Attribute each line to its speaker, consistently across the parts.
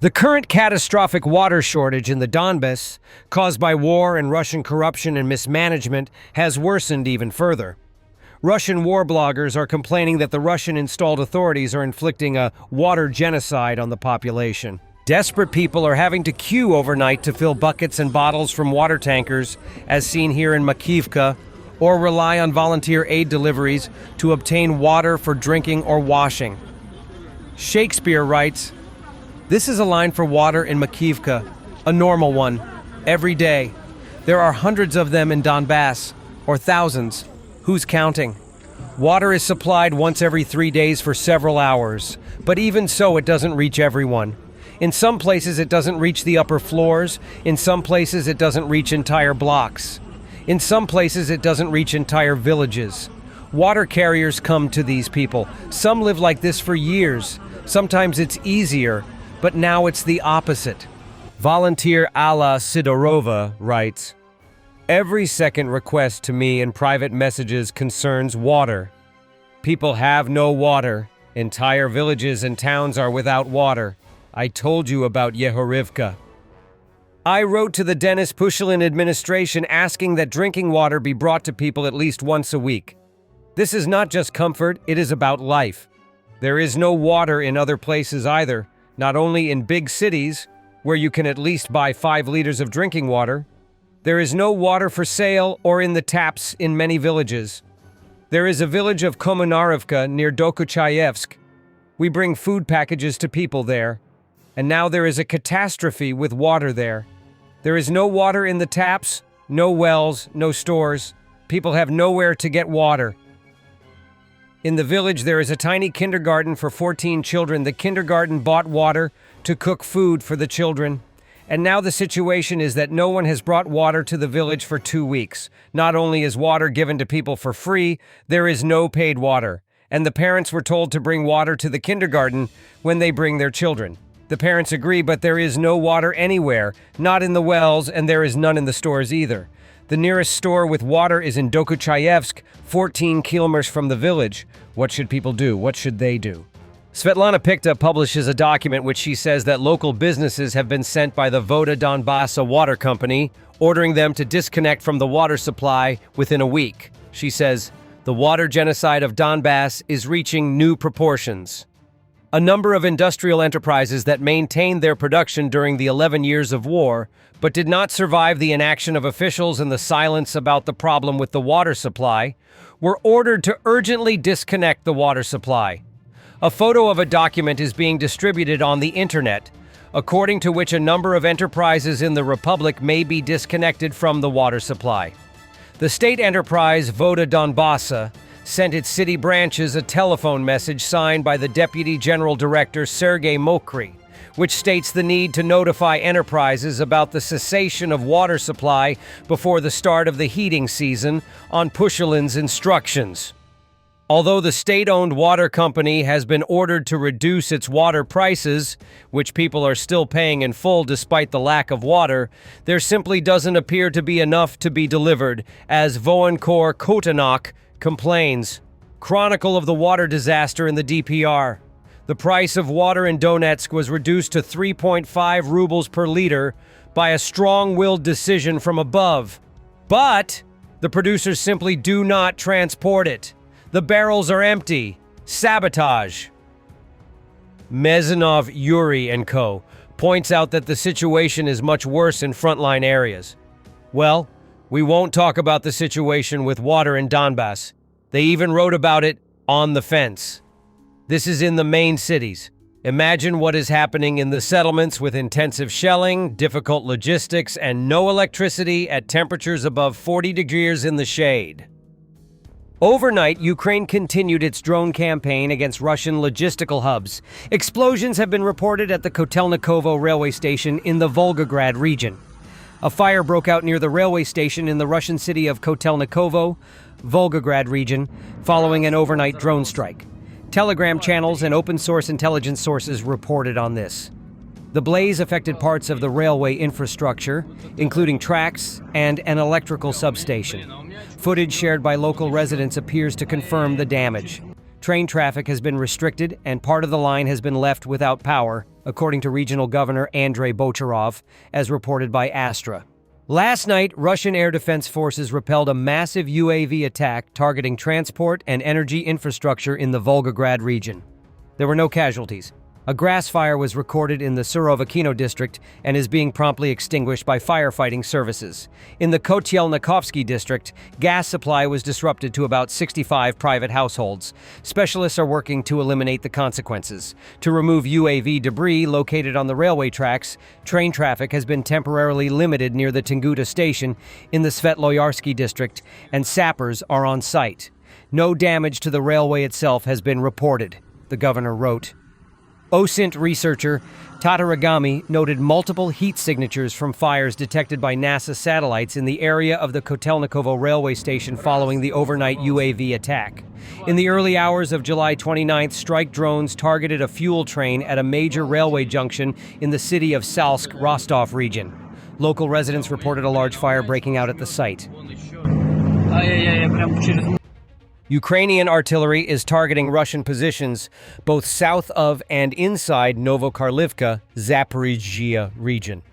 Speaker 1: The current catastrophic water shortage in the Donbass, caused by war and Russian corruption and mismanagement, has worsened even further. Russian war bloggers are complaining that the Russian-installed authorities are inflicting a water genocide on the population. Desperate people are having to queue overnight to fill buckets and bottles from water tankers, as seen here in Makivka, or rely on volunteer aid deliveries to obtain water for drinking or washing. Shakespeare writes, "This is a line for water in Makivka, a normal one, every day. There are hundreds of them in Donbass, or thousands. Who's counting? Water is supplied once every 3 days for several hours, but even so it doesn't reach everyone. In some places it doesn't reach the upper floors, in some places it doesn't reach entire blocks. In some places it doesn't reach entire villages. Water carriers come to these people. Some live like this for years. Sometimes it's easier, but now it's the opposite." Volunteer Alla Sidorova writes, "Every second request to me in private messages concerns water. People have no water. Entire villages and towns are without water. I told you about Yehorivka. I wrote to the Denis Pushilin administration asking that drinking water be brought to people at least once a week. This is not just comfort, it is about life. There is no water in other places either, not only in big cities, where you can at least buy 5 liters of drinking water. There is no water for sale or in the taps in many villages. There is a village of Komunarivka near Dokuchayevsk. We bring food packages to people there. And now there is a catastrophe with water there. There is no water in the taps, no wells, no stores. People have nowhere to get water. In the village, there is a tiny kindergarten for 14 children. The kindergarten bought water to cook food for the children. And now the situation is that no one has brought water to the village for 2 weeks. Not only is water given to people for free, there is no paid water. And the parents were told to bring water to the kindergarten when they bring their children. The parents agree, but there is no water anywhere, not in the wells, and there is none in the stores either. The nearest store with water is in Dokuchayevsk, 14 kilometers from the village. What should people do? What should they do? Svetlana Pikta publishes a document which she says that local businesses have been sent by the Voda Donbassa Water Company, ordering them to disconnect from the water supply within a week. She says, "The water genocide of Donbass is reaching new proportions." A number of industrial enterprises that maintained their production during the 11 years of war, but did not survive the inaction of officials and the silence about the problem with the water supply, were ordered to urgently disconnect the water supply. A photo of a document is being distributed on the internet, according to which a number of enterprises in the Republic may be disconnected from the water supply. The state enterprise Voda Donbassa sent its city branches a telephone message signed by the Deputy General Director Sergei Mokry, which states the need to notify enterprises about the cessation of water supply before the start of the heating season on Pushilin's instructions. Although the state-owned water company has been ordered to reduce its water prices, which people are still paying in full despite the lack of water, there simply doesn't appear to be enough to be delivered, as Voenkor Kotanok complains. Chronicle of the water disaster in the DPR. The price of water in Donetsk was reduced to 3.5 rubles per liter by a strong-willed decision from above. But the producers simply do not transport it. The barrels are empty. Sabotage. Mezanov, Yuri and Co. points out that the situation is much worse in frontline areas. Well, we won't talk about the situation with water in Donbass. They even wrote about it on the fence. This is in the main cities. Imagine what is happening in the settlements with intensive shelling, difficult logistics, and no electricity at temperatures above 40 degrees in the shade. Overnight, Ukraine continued its drone campaign against Russian logistical hubs. Explosions have been reported at the Kotelnikovo railway station in the Volgograd region. A fire broke out near the railway station in the Russian city of Kotelnikovo, Volgograd region, following an overnight drone strike. Telegram channels and open-source intelligence sources reported on this. The blaze affected parts of the railway infrastructure, including tracks and an electrical substation. Footage shared by local residents appears to confirm the damage. Train traffic has been restricted and part of the line has been left without power, according to Regional Governor Andrei Bocharov, as reported by Astra. Last night, Russian air defense forces repelled a massive UAV attack targeting transport and energy infrastructure in the Volgograd region. There were no casualties. A grass fire was recorded in the Surovikino district and is being promptly extinguished by firefighting services. In the Kotyelnikovsky district, gas supply was disrupted to about 65 private households. Specialists are working to eliminate the consequences. To remove UAV debris located on the railway tracks, train traffic has been temporarily limited near the Tunguta station in the Svetloyarsky district, and sappers are on site. No damage to the railway itself has been reported, the governor wrote. OSINT researcher Tatarigami noted multiple heat signatures from fires detected by NASA satellites in the area of the Kotelnikovo railway station following the overnight UAV attack. In the early hours of July 29th, strike drones targeted a fuel train at a major railway junction in the city of Salsk-Rostov region. Local residents reported a large fire breaking out at the site. Ukrainian artillery is targeting Russian positions both south of and inside Novokarlivka, Zaporizhzhia region.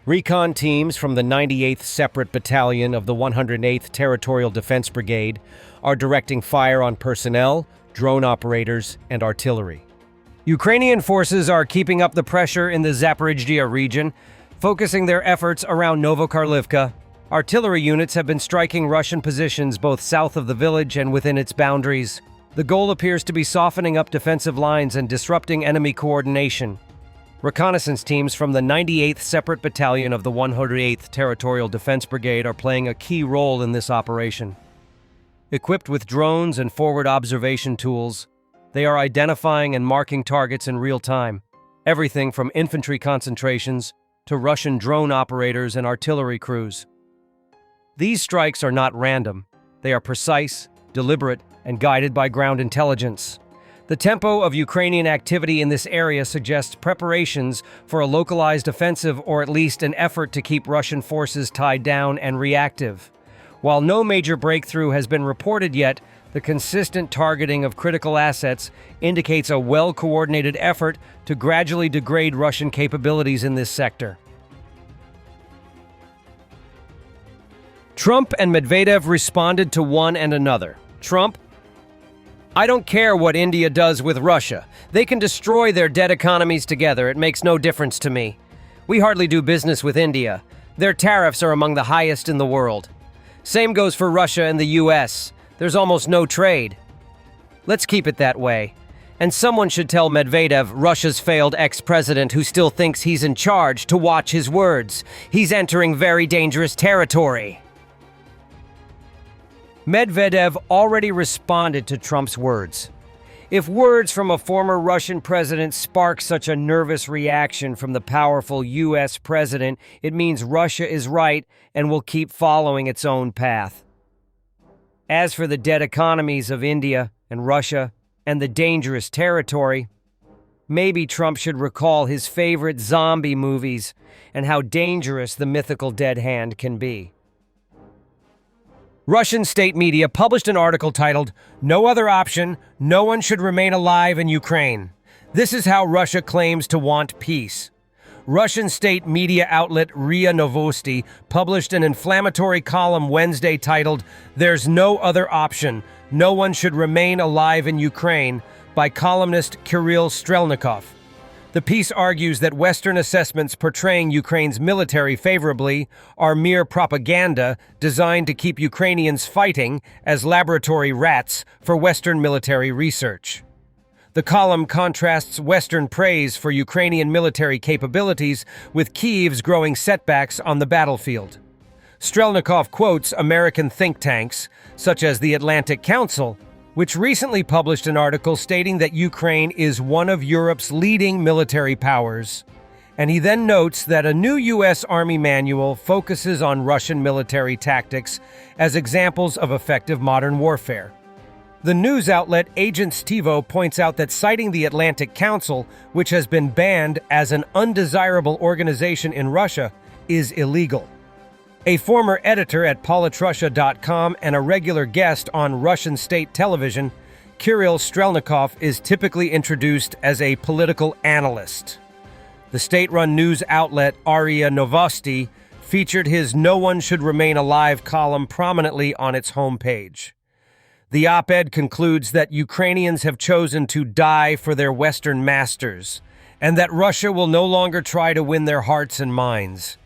Speaker 1: Recon teams from the 98th Separate Battalion of the 108th Territorial Defense Brigade are directing fire on personnel, drone operators, and artillery. Ukrainian forces are keeping up the pressure in the Zaporizhzhia region, focusing their efforts around Novokarlivka. Artillery units have been striking Russian positions both south of the village and within its boundaries. The goal appears to be softening up defensive lines and disrupting enemy coordination. Reconnaissance teams from the 98th Separate Battalion of the 108th Territorial Defense Brigade are playing a key role in this operation. Equipped with drones and forward observation tools, they are identifying and marking targets in real time. Everything from infantry concentrations to Russian drone operators and artillery crews. These strikes are not random. They are precise, deliberate, and guided by ground intelligence. The tempo of Ukrainian activity in this area suggests preparations for a localized offensive or at least an effort to keep Russian forces tied down and reactive. While no major breakthrough has been reported yet, the consistent targeting of critical assets indicates a well-coordinated effort to gradually degrade Russian capabilities in this sector. Trump and Medvedev responded to one and another. Trump: I don't care what India does with Russia. They can destroy their dead economies together. It makes no difference to me. We hardly do business with India. Their tariffs are among the highest in the world. Same goes for Russia and the US. There's almost no trade. Let's keep it that way. And someone should tell Medvedev, Russia's failed ex-president who still thinks he's in charge, to watch his words. He's entering very dangerous territory. Medvedev already responded to Trump's words. If words from a former Russian president spark such a nervous reaction from the powerful U.S. president, it means Russia is right and will keep following its own path. As for the dead economies of India and Russia and the dangerous territory, maybe Trump should recall his favorite zombie movies and how dangerous the mythical dead hand can be. Russian state media published an article titled, "No Other Option, No One Should Remain Alive in Ukraine. This is how Russia claims to want peace." Russian state media outlet RIA Novosti published an inflammatory column Wednesday titled, "There's No Other Option, No One Should Remain Alive in Ukraine," by columnist Kirill Strelnikov. The piece argues that Western assessments portraying Ukraine's military favorably are mere propaganda designed to keep Ukrainians fighting as laboratory rats for Western military research. The column contrasts Western praise for Ukrainian military capabilities with Kyiv's growing setbacks on the battlefield. Strelnikov quotes American think tanks, such as the Atlantic Council, which recently published an article stating that Ukraine is one of Europe's leading military powers. And he then notes that a new U.S. Army manual focuses on Russian military tactics as examples of effective modern warfare. The news outlet Agents TiVo points out that citing the Atlantic Council, which has been banned as an undesirable organization in Russia, is illegal. A former editor at politrussia.com and a regular guest on Russian state television, Kirill Strelnikov is typically introduced as a political analyst. The state-run news outlet RIA Novosti featured his "No One Should Remain Alive" column prominently on its homepage. The op-ed concludes that Ukrainians have chosen to die for their Western masters, and that Russia will no longer try to win their hearts and minds.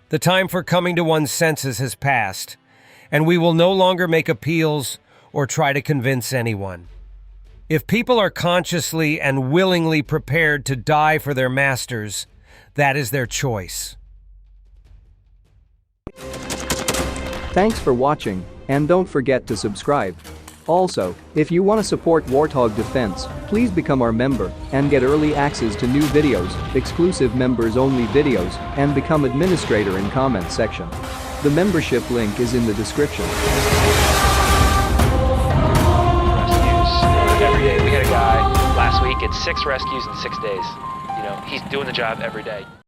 Speaker 1: The time for coming to one's senses has passed, and we will no longer make appeals or try to convince anyone. If people are consciously and willingly prepared to die for their masters, that is their choice.
Speaker 2: Thanks for watching, and don't forget to subscribe. Also, if you want to support Warthog Defense, please become our member and get early access to new videos, exclusive members-only videos, and become administrator in comments section. The membership link is in the description.
Speaker 3: Rescues every day. We had a guy last week at 6 rescues in 6 days. You know, he's doing the job every day.